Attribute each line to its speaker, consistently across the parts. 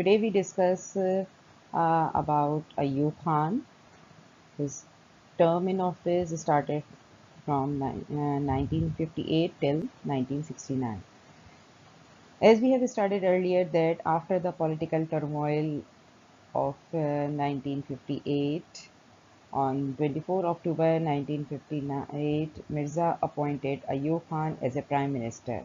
Speaker 1: Today we discuss about Ayub Khan. His term in office started from 1958 till 1969. As we have studied earlier that after the political turmoil of 1958, on 24 October 1958, Mirza appointed Ayub Khan as a prime minister.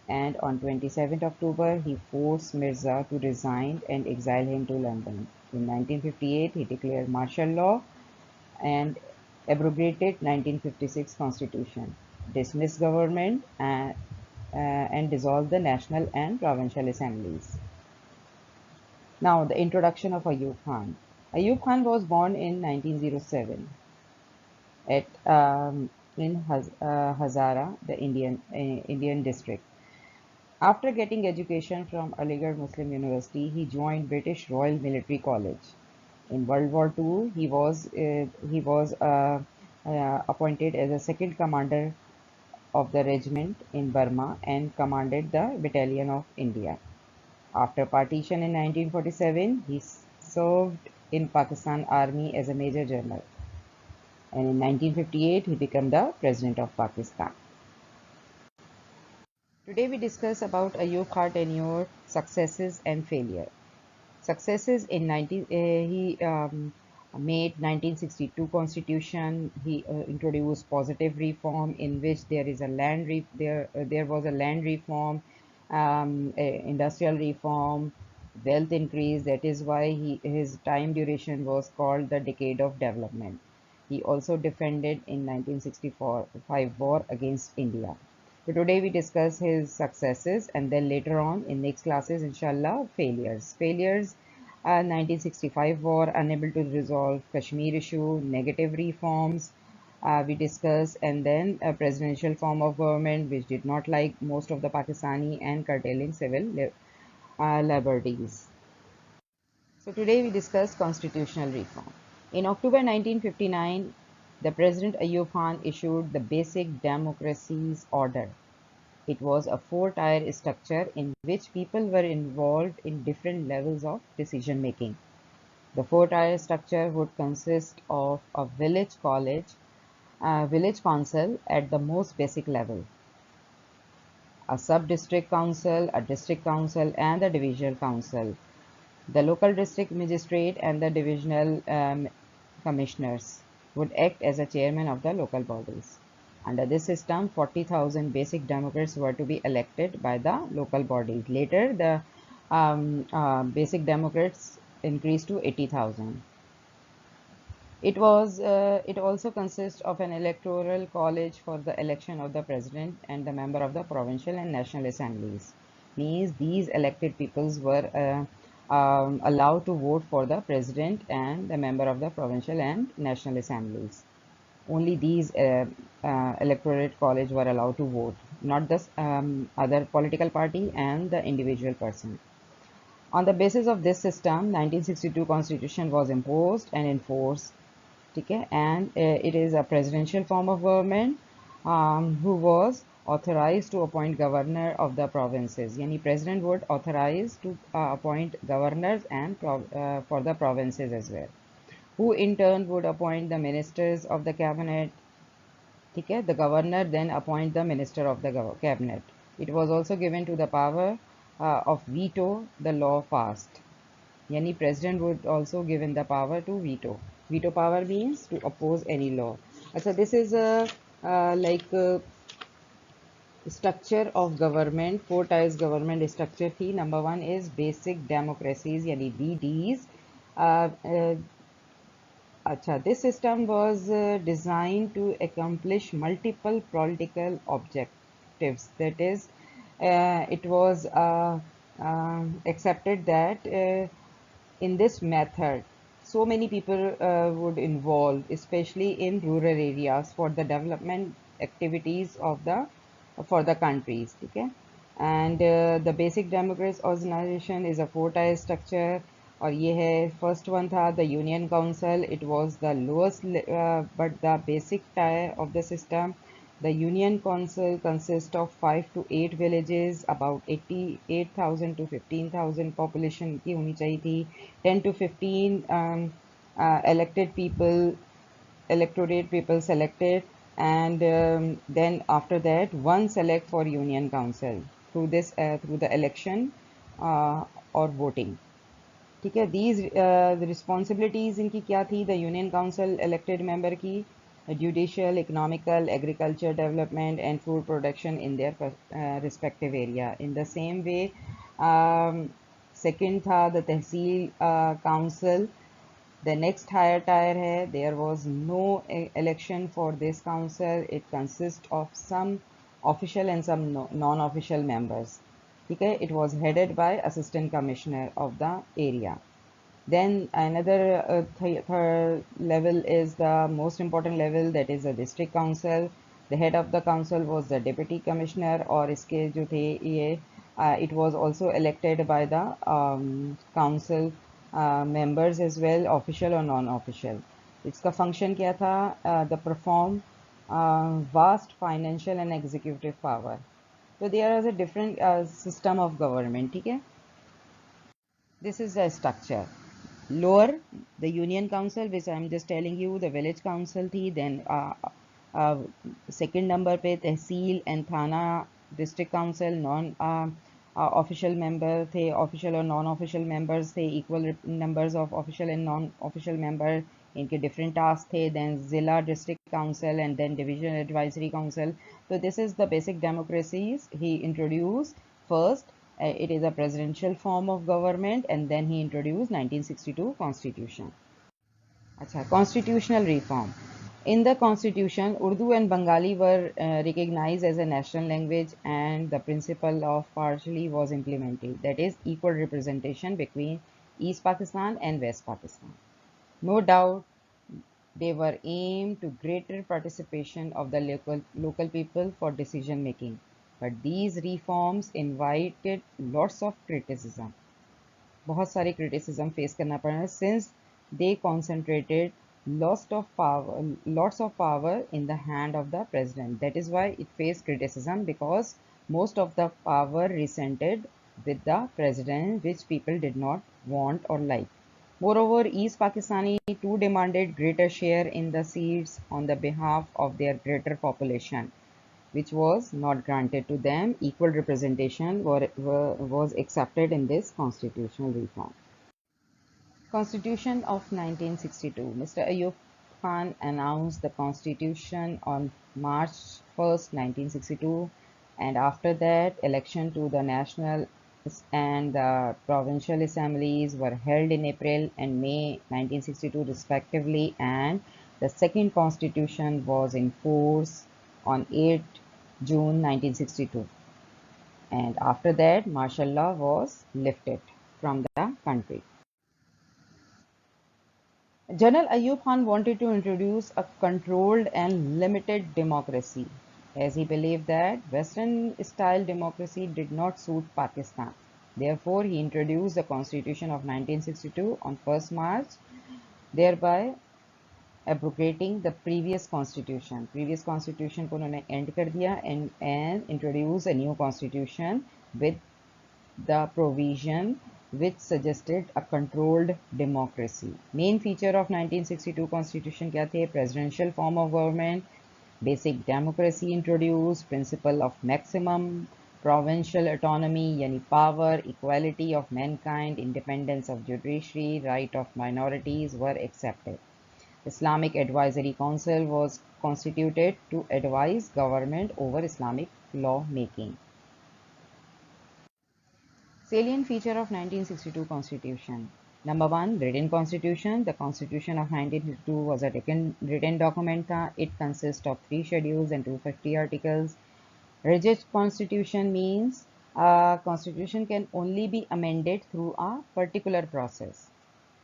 Speaker 1: And on 27 October, he forced Mirza to resign and exiled him to London. In 1958, he declared martial law and abrogated 1956 constitution, dismissed government and dissolved the national and provincial assemblies. Now, the introduction of Ayub Khan. Ayub Khan was born in 1907 at in Hazara, the Indian district. After getting education from Aligarh Muslim University, he joined British Royal Military College. In World War II, he was appointed as a second commander of the regiment in Burma and commanded the Battalion of India. After partition in 1947, he served in Pakistan Army as a Major General. And in 1958, he became the President of Pakistan. Today we discuss about Ayub Khan tenure, successes and failure. Successes in 19 he made 1962 constitution. He introduced positive reform in which there was a land reform, industrial reform, wealth increase. That is why his time duration was called the decade of development. He also defended in 1965 war against India. So today we discuss his successes and then later on in next classes inshallah failures. Failures 1965 war, unable to resolve Kashmir issue, negative reforms we discuss, and then a presidential form of government which did not like most of the Pakistani and curtailing civil liberties. So today we discuss constitutional reform. In October 1959, the President Ayub Khan issued the Basic Democracies Order. It was a four-tier structure in which people were involved in different levels of decision making. The four-tier structure would consist of a village college, a village council at the most basic level, a sub-district council, a district council, and a divisional council. The local district magistrate and the divisional commissioners would act as a chairman of the local bodies. Under this system, 40,000 basic democrats were to be elected by the local bodies. Later, the basic democrats increased to 80,000. It also consists of an electoral college for the election of the president and the member of the provincial and national assemblies. Means these elected peoples were allowed to vote for the president and the member of the provincial and national assemblies. Only these electorate college were allowed to vote, not the other political party and the individual person. On the basis of this system, 1962 constitution was imposed and enforced. Okay? And it is a presidential form of government who was authorized to appoint governor of the provinces. Yani president would authorize to appoint governors and for the provinces as well, who in turn would appoint the ministers of the cabinet. Okay? The governor then appoint the minister of the cabinet. It was also given to the power of veto the law passed. Yani president would also given the power to veto. Veto power means to oppose any law. So this is a structure of government, four tiers government structure थी. Number one is basic democracies यानी BDs. This system was designed to accomplish multiple political objectives. That is, it was accepted that in this method, so many people would involve, especially in rural areas, for the development activities of the for the countries. Okay, and the basic democracy organization is a four-tier structure. और ये है first one था the union council. It was the lowest but the basic tier of the system. The Union Council consists of 5 to 8 villages, about 88,000 to 15,000 population की होनी चाहिए थी, 10 to 15 elected people, electorate people selected, and then after that one select for Union Council through this through the election or voting. ठीक है. These the responsibilities इनकी क्या थी? The Union Council elected member की judicial, economical, agriculture development and food production in their respective area. In the same way, second था the Tehsil Council. The next higher tier है, there was no election for this council. It consists of some official and some non-official members. Okay, it was headed by assistant commissioner of the area. Then another third level is the most important level, that is the district council. The head of the council was the deputy commissioner, और इसके जो थे ये it was also elected by the council members as well, official or non-official. इसका function क्या था? The perform vast financial and executive power. So there is a different system of government. ठीक है? This is the structure. Lower, the Union Council, which I am just telling you, the village council थी. Then second number पे तहसील and थाना district council non official member थे, official और non official members थे, equal numbers of official and non official member, इनके different tasks थे. Then Zilla district council and then division advisory council. So this is the basic democracies he introduced. First, it is a presidential form of government, and then he introduced 1962 constitution. Achha, constitutional reform. In the constitution, Urdu and Bengali were recognized as a national language, and the principle of partially was implemented, that is equal representation between East Pakistan and West Pakistan. No doubt they were aimed to greater participation of the local people for decision making. But these reforms invited lots of criticism. बहुत सारे criticism face करना पड़ा, since they concentrated lots of power in the hand of the president. That is why it faced criticism, because most of the power resented with the president, which people did not want or like. Moreover, East Pakistani too demanded greater share in the seats on the behalf of their greater population, which was not granted to them. Equal representation was accepted in this constitutional reform. Constitution of 1962. Mr. Ayub Khan announced the constitution on March 1st, 1962, and after that, election to the national and the provincial assemblies were held in April and May 1962 respectively, and the second constitution was in force on 8 June 1962, and after that martial law was lifted from the country. General Ayub Khan wanted to introduce a controlled and limited democracy, as he believed that Western style democracy did not suit Pakistan. Therefore, he introduced the Constitution of 1962 on 1st March, thereby abrogating the previous constitution. Previous constitution को उन्होंने end कर दिया and introduce a new constitution with the provision which suggested a controlled democracy. Main feature of 1962 constitution क्या थे? Presidential form of government, basic democracy introduced, principle of maximum provincial autonomy यानी power, equality of mankind, independence of judiciary, right of minorities were accepted. Islamic Advisory Council was constituted to advise government over Islamic law making. Salient feature of 1962 Constitution. Number 1, written constitution. The Constitution of 1962 was a written document. It consists of 3 schedules and 250 articles. Rigid constitution means a constitution can only be amended through a particular process.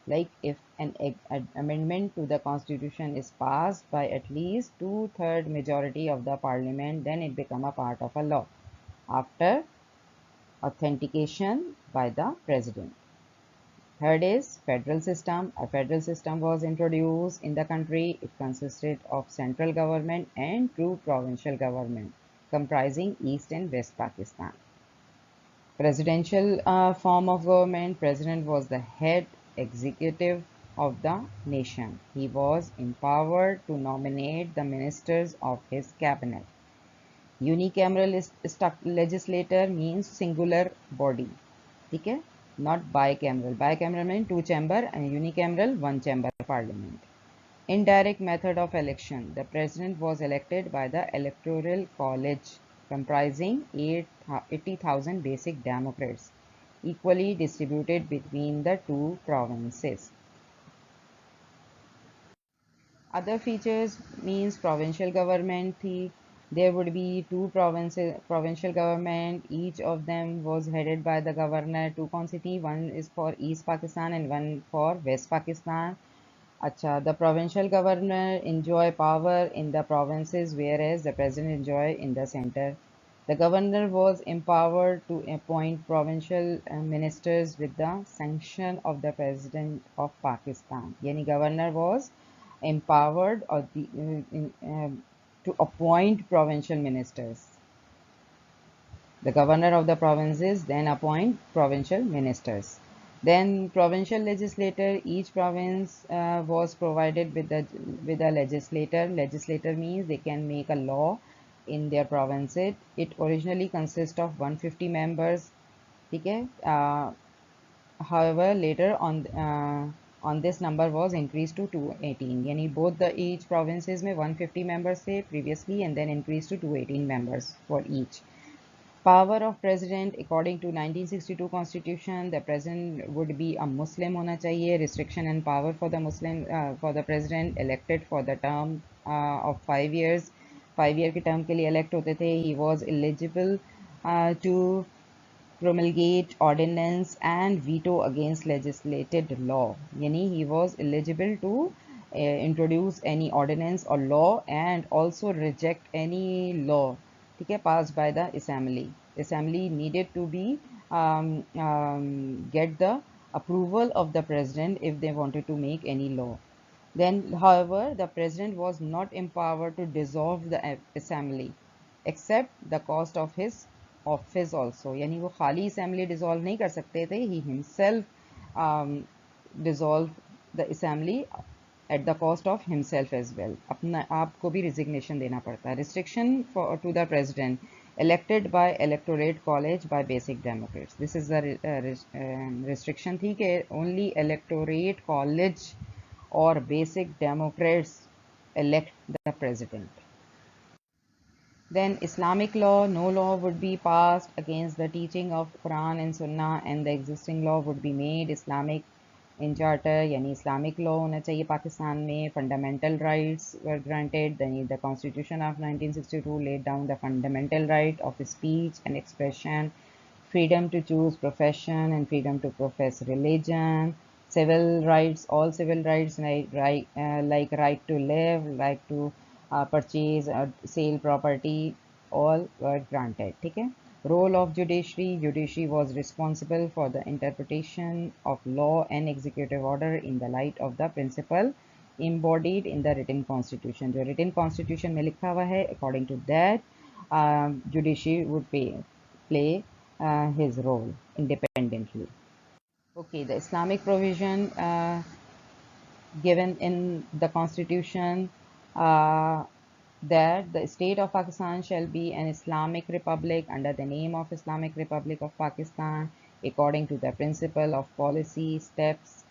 Speaker 1: Like if an amendment to the constitution is passed by at least 2/3 majority of the parliament, then it become a part of a law after authentication by the president. Third is federal system. A federal system was introduced in the country. It consisted of central government and two provincial government comprising East and West Pakistan. Presidential form of government. President was the head executive of the nation. He was empowered to nominate the ministers of his cabinet. Unicameral legislator means singular body. ठीक है, not bicameral. Bicameral means two chamber and unicameral one chamber parliament. Indirect method of election. The president was elected by the electoral college comprising 80,000 basic Democrats equally distributed between the two provinces. Other features means provincial government थी. There would be two provincial government. Each of them was headed by the governor. Two कौन सी थी? One is for East Pakistan and one for West Pakistan. अच्छा, the provincial governor enjoy power in the provinces whereas the president enjoy in the center. The governor was empowered to appoint provincial ministers with the sanction of the president of Pakistan. Yani governor was empowered or to appoint provincial ministers. The governor of the provinces then appoint provincial ministers. Then provincial legislator, each province was provided with a legislator. Legislator means they can make a law in their province. It originally consists of 150 members. Okay? However, later on this number was increased to 218. Yani both the each provinces में 150 members थे previously and then increased to 218 members for each. Power of president according to 1962 constitution, the president would be a Muslim होना चाहिए. Restriction and power for the Muslim for the president elected for the term of 5 years. 5 year के term के लिए elect होते थे. He was eligible to promulgate ordinance and veto against legislated law. Yani he was eligible to introduce any ordinance or law and also reject any law passed by the assembly. Assembly needed to be get the approval of the president if they wanted to make any law. Then, however, the president was not empowered to dissolve the assembly except the cost of his office also. यानी वो खाली assembly dissolve नहीं कर सकते थे. He himself dissolved the assembly at the cost of himself as well. अपना आपको भी resignation देना पड़ता है. Restriction to the president elected by electorate college by basic democrats. This is the restriction थी कि only electorate college or basic democrats elect the president. Then Islamic law, no law would be passed against the teaching of Quran and Sunnah and the existing law would be made Islamic in charter. यानी Islamic law होना चाहिए पाकिस्तान में. Fundamental rights were granted. The Constitution of 1962 laid down the fundamental right of speech and expression, freedom to choose profession and freedom to profess religion. Civil rights, all civil rights like right to live, like to purchase or sale property, all were granted. ठीक है? Role of judiciary. Judiciary was responsible for the interpretation of law and executive order in the light of the principle embodied in the written constitution. जो written constitution में लिखा हुआ है, according to that, judiciary would play his role independently. Okay, the Islamic provision given in the constitution that the state of Pakistan shall be an Islamic republic under the name of Islamic Republic of Pakistan. According to the principle of policy, steps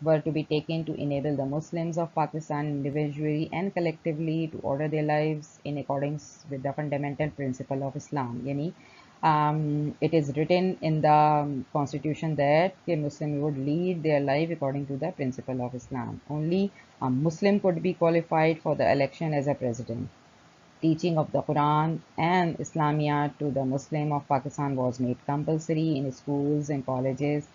Speaker 1: were to be taken to enable the Muslims of Pakistan individually and collectively to order their lives in accordance with the fundamental principle of Islam. Yani, it is written in the constitution that a Muslim would lead their life according to the principle of Islam. Only a Muslim could be qualified for the election as a president. Teaching of the Quran and Islamiyat to the Muslim of Pakistan was made compulsory in schools and colleges.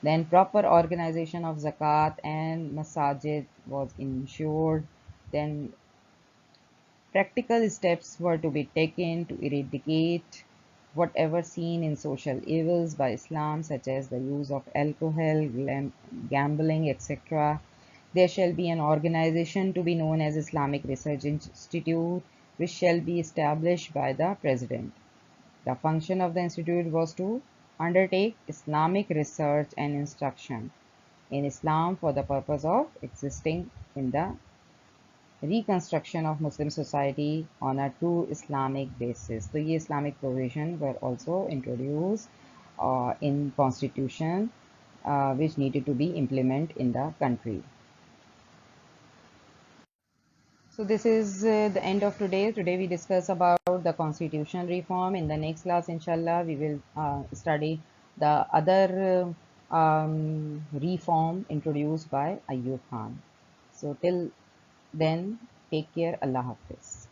Speaker 1: Then proper organization of zakat and masajid was ensured. Then practical steps were to be taken to eradicate whatever seen in social evils by Islam, such as the use of alcohol, gambling, etc. There shall be an organization to be known as Islamic Research Institute, which shall be established by the President. The function of the institute was to undertake Islamic research and instruction in Islam for the purpose of existing in the reconstruction of Muslim society on a true Islamic basis. So ये Islamic provision were also introduced in constitution which needed to be implemented in the country. So this is the end of today. Today we discuss about the constitution reform. In the next class, inshallah, we will study the other reform introduced by Ayub Khan. So till then, take care. Allah Hafiz.